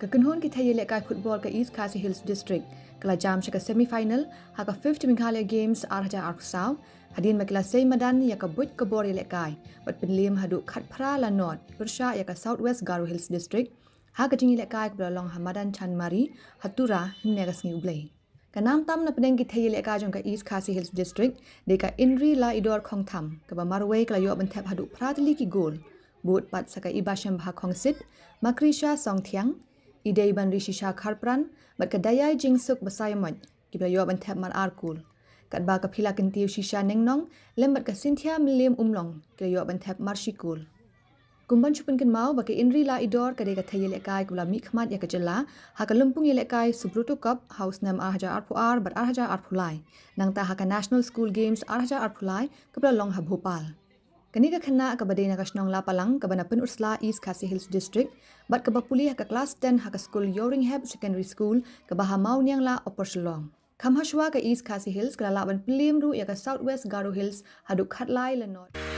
Kekenhon kita ialehkai football ke East Khasi Hills District kala jam ke semi-final haka 5th Meghalaya Games arhaja arkusau hadin makila sei madan ya ka but ke bor ialehkai bat penlim hadu khat phra la north Pursha ya ka Southwest Garo Hills District haka jing ialehkai ke long hamadan chanmari hatura negas ngi ublei kanam tam na pedeng kita ialehkai jong ka East Khasi Hills District de ka Inri la idor khong tham ke ba marway kala yo bantep hadu pratli ki gol but pat saka ibasham bha khong sit makrisha song thiang idei ban rishisha kharpran bat kadayai jingsuk basayamot kibla yo ban thap mar arkul kat ba ka phila kentiu shisha nengnong lembat ka sinthia milim umlong ke yo ban thap mar shikul kumban chupun ken mau ba ke inri la idor ka de ka thayel ekai kula mi khmat ya ka jela ha ka lumpung yel ekai subrutu cup house nam arhaja arpuar bat arhaja arpulai nangta ha ka national school games arhaja arpulai kabla long ha bhopal Kani ka khana ka badena ka snong la palang ka bana pen ursla East Khasi Hills District bat ka bapuli ha ka class 10 ha ka school Yoringham Secondary School ka baha mau niang la opersulong khamhashwa ka East Khasi Hills ka la ban pilim ru ya ka Southwest Garo Hills haduk khatlai la not